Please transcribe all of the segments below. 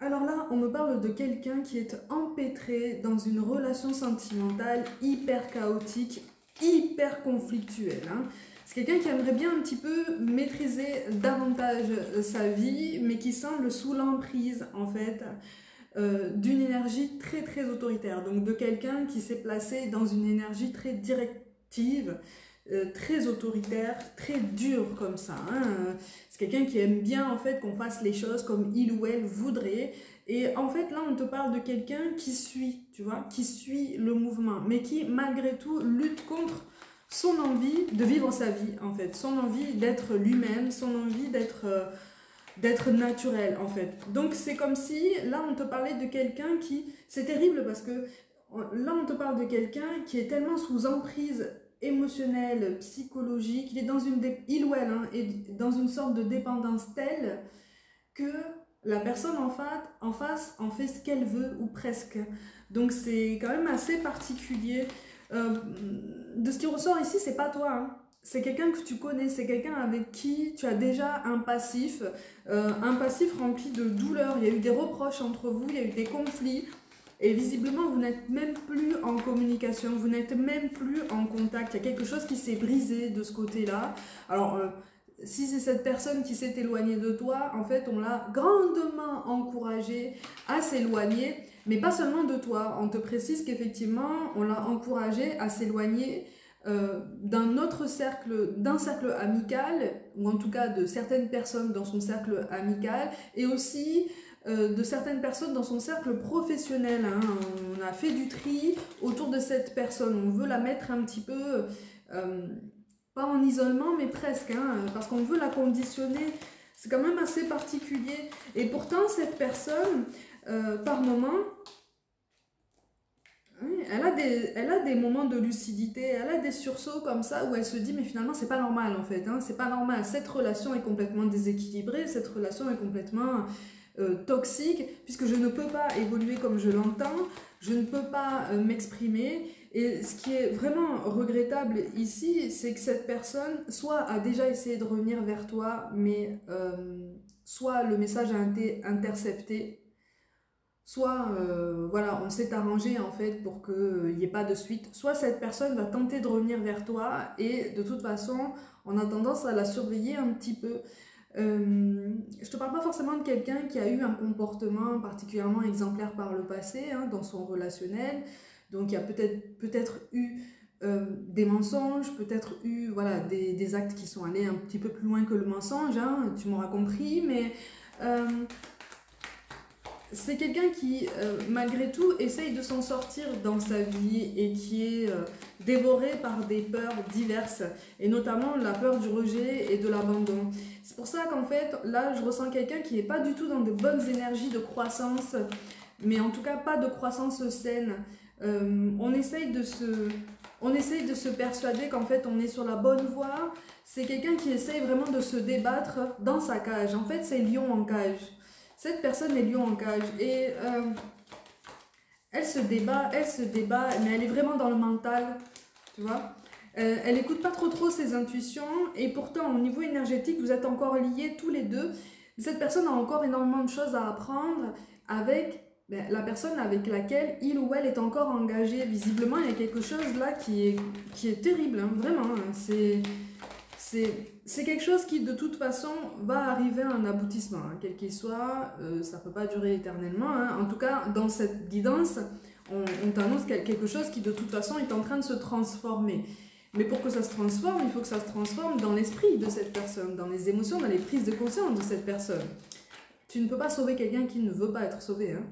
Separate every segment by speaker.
Speaker 1: Alors là, on me parle de quelqu'un qui est empêtré dans une relation sentimentale hyper chaotique, hyper conflictuelle, hein. C'est quelqu'un qui aimerait bien un petit peu maîtriser davantage sa vie, mais qui semble sous l'emprise, en fait, d'une énergie très très autoritaire. Donc de quelqu'un qui s'est placé dans une énergie très directive, très autoritaire, très dur comme ça, hein. C'est quelqu'un qui aime bien en fait qu'on fasse les choses comme il ou elle voudrait. Et en fait là on te parle de quelqu'un qui suit, tu vois, qui suit le mouvement, mais qui malgré tout lutte contre son envie de vivre sa vie en fait, son envie d'être lui-même, son envie d'être naturel en fait. Donc c'est comme si là on te parlait de quelqu'un qui, c'est terrible parce que là on te parle de quelqu'un qui est tellement sous emprise émotionnelle, psychologique, il est dans une il ou elle hein, est dans une sorte de dépendance telle que la personne en face en fait ce qu'elle veut ou presque. Donc c'est quand même assez particulier. De ce qui ressort ici, c'est pas toi, hein. C'est quelqu'un que tu connais, c'est quelqu'un avec qui tu as déjà un passif rempli de douleur. Il y a eu des reproches entre vous, il y a eu des conflits. Et visiblement, vous n'êtes même plus en communication, vous n'êtes même plus en contact. Il y a quelque chose qui s'est brisé de ce côté-là. Alors, si c'est cette personne qui s'est éloignée de toi, en fait, on l'a grandement encouragé à s'éloigner, mais pas seulement de toi. On te précise qu'effectivement, on l'a encouragé à s'éloigner d'un autre cercle, d'un cercle amical, ou en tout cas de certaines personnes dans son cercle amical, et aussi de certaines personnes dans son cercle professionnel, hein. On a fait du tri autour de cette personne, on veut la mettre un petit peu, pas en isolement, mais presque, hein, parce qu'on veut la conditionner. C'est quand même assez particulier. Et pourtant, cette personne, par moment, elle a des moments de lucidité, elle a des sursauts comme ça où elle se dit mais finalement c'est pas normal en fait, hein, c'est pas normal, cette relation est complètement déséquilibrée, cette relation est complètement toxique puisque je ne peux pas évoluer comme je l'entends, je ne peux pas m'exprimer. Et ce qui est vraiment regrettable ici, c'est que cette personne soit a déjà essayé de revenir vers toi, mais soit le message a été intercepté, soit voilà, on s'est arrangé en fait pour qu'il n'y ait pas de suite, soit cette personne va tenter de revenir vers toi et de toute façon on a tendance à la surveiller un petit peu. Je te parle pas forcément de quelqu'un qui a eu un comportement particulièrement exemplaire par le passé, hein, dans son relationnel, donc il y a peut-être eu des mensonges, peut-être eu voilà, des actes qui sont allés un petit peu plus loin que le mensonge, hein, tu m'auras compris, mais c'est quelqu'un qui, malgré tout, essaye de s'en sortir dans sa vie et qui est dévoré par des peurs diverses, et notamment la peur du rejet et de l'abandon. C'est pour ça qu'en fait, là, je ressens quelqu'un qui n'est pas du tout dans de bonnes énergies de croissance, mais en tout cas pas de croissance saine. On essaye de se persuader qu'en fait, on est sur la bonne voie. C'est quelqu'un qui essaye vraiment de se débattre dans sa cage. En fait, c'est lion en cage. Cette personne est lion en cage et elle se débat, mais elle est vraiment dans le mental, tu vois. Elle écoute pas trop ses intuitions et pourtant au niveau énergétique, vous êtes encore liés tous les deux. Cette personne a encore énormément de choses à apprendre avec la personne avec laquelle il ou elle est encore engagé. Visiblement, il y a quelque chose là qui est terrible, hein, vraiment. Hein, c'est quelque chose qui, de toute façon, va arriver à un aboutissement, hein, quel qu'il soit, ça ne peut pas durer éternellement, hein. En tout cas, dans cette guidance, on t'annonce quelque chose qui, de toute façon, est en train de se transformer. Mais pour que ça se transforme, il faut que ça se transforme dans l'esprit de cette personne, dans les émotions, dans les prises de conscience de cette personne. Tu ne peux pas sauver quelqu'un qui ne veut pas être sauvé, hein.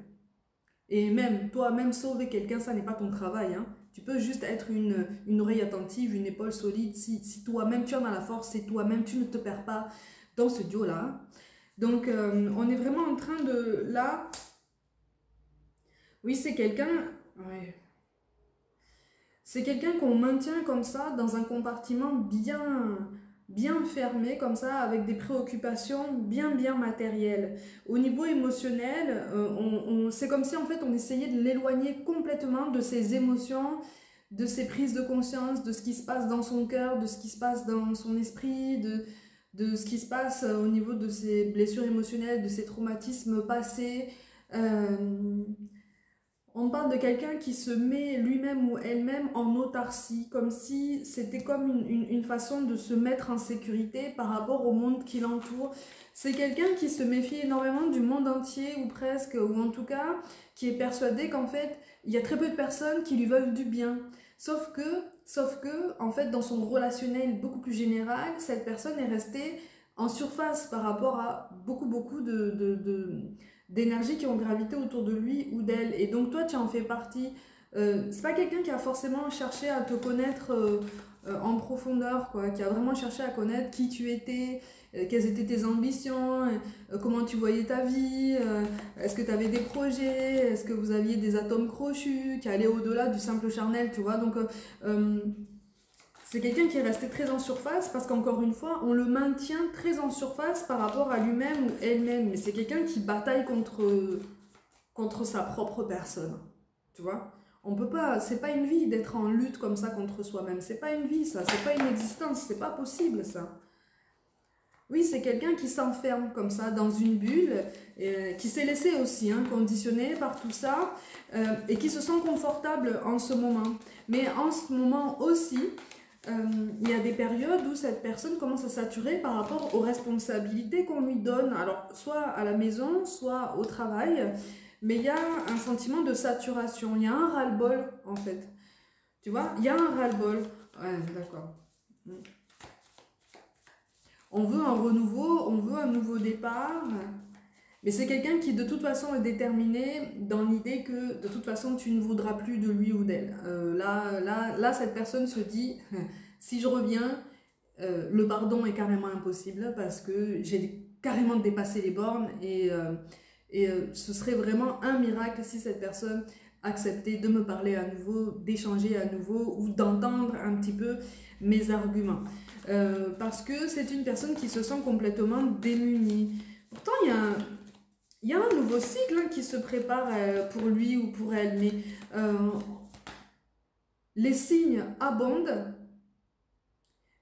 Speaker 1: Et même, toi-même, sauver quelqu'un, ça n'est pas ton travail, hein. Tu peux juste être une oreille attentive, une épaule solide. Si toi-même tu en as la force, c'est toi-même, tu ne te perds pas dans ce duo-là. Donc, on est vraiment en train de... Là, oui, c'est quelqu'un... Ouais. C'est quelqu'un qu'on maintient comme ça, dans un compartiment bien fermé, comme ça, avec des préoccupations bien matérielles. Au niveau émotionnel, c'est comme si en fait on essayait de l'éloigner complètement de ses émotions, de ses prises de conscience, de ce qui se passe dans son cœur, de ce qui se passe dans son esprit, de ce qui se passe au niveau de ses blessures émotionnelles, de ses traumatismes passés. On parle de quelqu'un qui se met lui-même ou elle-même en autarcie, comme si c'était comme une façon de se mettre en sécurité par rapport au monde qui l'entoure. C'est quelqu'un qui se méfie énormément du monde entier, ou presque, ou en tout cas, qui est persuadé qu'en fait, il y a très peu de personnes qui lui veulent du bien. Sauf que, en fait, dans son relationnel beaucoup plus général, cette personne est restée en surface par rapport à beaucoup d'énergie qui ont gravité autour de lui ou d'elle. Et donc toi, tu en fais partie. C'est pas quelqu'un qui a forcément cherché à te connaître en profondeur, quoi, qui a vraiment cherché à connaître qui tu étais, quelles étaient tes ambitions, comment tu voyais ta vie, est-ce que tu avais des projets, est-ce que vous aviez des atomes crochus qui allaient au-delà du simple charnel, tu vois. Donc c'est quelqu'un qui est resté très en surface parce qu'encore une fois, on le maintient très en surface par rapport à lui-même ou elle-même. Mais c'est quelqu'un qui bataille contre sa propre personne. Tu vois? On peut pas, c'est pas une vie d'être en lutte comme ça contre soi-même. C'est pas une vie, ça. C'est pas une existence. C'est pas possible, ça. Oui, c'est quelqu'un qui s'enferme comme ça dans une bulle, qui s'est laissé aussi conditionner par tout ça et qui se sent confortable en ce moment. Mais en ce moment aussi, il y a des périodes où cette personne commence à saturer par rapport aux responsabilités qu'on lui donne, alors soit à la maison, soit au travail, mais il y a un sentiment de saturation, il y a un ras-le-bol en fait, tu vois, il y a un ras-le-bol, ouais, d'accord. On veut un renouveau, on veut un nouveau départ, mais c'est quelqu'un qui de toute façon est déterminé dans l'idée que de toute façon tu ne voudras plus de lui ou d'elle. Là, cette personne se dit, si je reviens, le pardon est carrément impossible parce que j'ai carrément dépassé les bornes et ce serait vraiment un miracle si cette personne acceptait de me parler à nouveau, d'échanger à nouveau ou d'entendre un petit peu mes arguments. Parce que c'est une personne qui se sent complètement démunie. Pourtant, il y a un nouveau cycle qui se prépare pour lui ou pour elle, mais les signes abondent,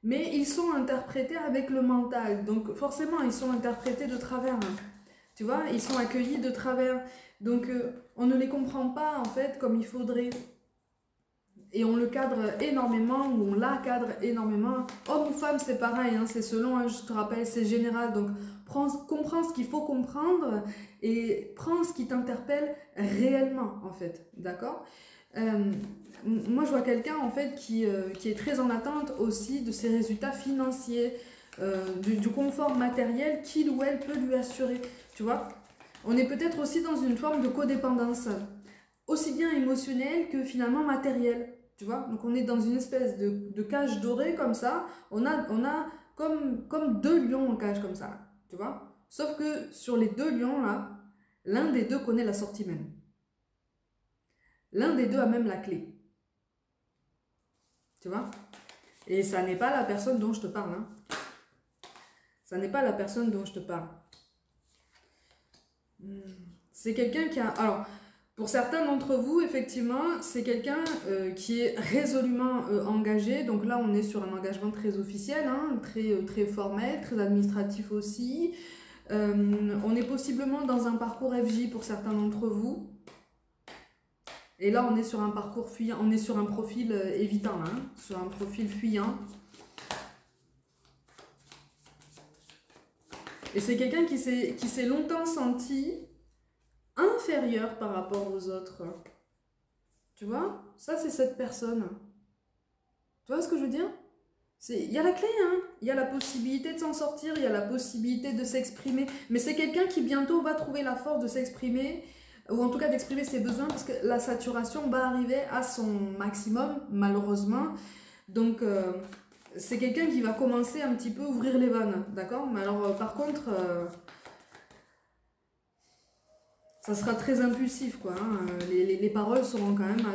Speaker 1: mais ils sont interprétés avec le mental. Donc forcément, ils sont interprétés de travers. Tu vois, ils sont accueillis de travers. Donc on ne les comprend pas en fait comme il faudrait. Et on le cadre énormément, ou on la cadre énormément. Homme ou femme, c'est pareil, c'est selon, je te rappelle, c'est général. Donc, comprends ce qu'il faut comprendre et prends ce qui t'interpelle réellement, en fait. D'accord? Moi, je vois quelqu'un, en fait, qui est très en attente aussi de ses résultats financiers, du confort matériel qu'il ou elle peut lui assurer. Tu vois? On est peut-être aussi dans une forme de codépendance, aussi bien émotionnelle que finalement matérielle. Tu vois, donc on est dans une espèce de cage dorée comme ça. On a comme deux lions en cage comme ça, tu vois. Sauf que sur les deux lions là, l'un des deux connaît la sortie même. L'un des deux a même la clé. Tu vois. Et ça n'est pas la personne dont je te parle. Ça n'est pas la personne dont je te parle. C'est quelqu'un qui a... Alors... Pour certains d'entre vous, effectivement, c'est quelqu'un qui est résolument engagé. Donc là, on est sur un engagement très officiel, très formel, très administratif aussi. On est possiblement dans un parcours FJ pour certains d'entre vous. Et là, on est sur un parcours fuyant, on est sur un profil évitant, sur un profil fuyant. Et c'est quelqu'un qui s'est longtemps senti inférieur par rapport aux autres. Tu vois? Ça, c'est cette personne. Tu vois ce que je veux dire? Il y a la clé, il y a la possibilité de s'en sortir, il y a la possibilité de s'exprimer. Mais c'est quelqu'un qui bientôt va trouver la force de s'exprimer, ou en tout cas d'exprimer ses besoins, parce que la saturation va arriver à son maximum, malheureusement. Donc, c'est quelqu'un qui va commencer un petit peu à ouvrir les vannes, d'accord? Mais alors, par contre... ça sera très impulsif, quoi. Les paroles seront quand même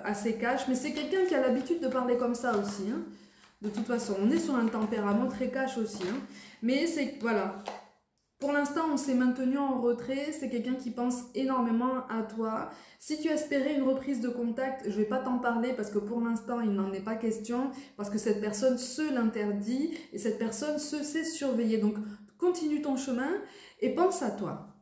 Speaker 1: assez cash. Mais c'est quelqu'un qui a l'habitude de parler comme ça aussi. De toute façon, on est sur un tempérament très cash aussi. Mais c'est... Voilà. Pour l'instant, on s'est maintenu en retrait. C'est quelqu'un qui pense énormément à toi. Si tu espérais une reprise de contact, je ne vais pas t'en parler parce que pour l'instant, il n'en est pas question. Parce que cette personne se l'interdit et cette personne se sait surveiller. Donc, continue ton chemin et pense à toi.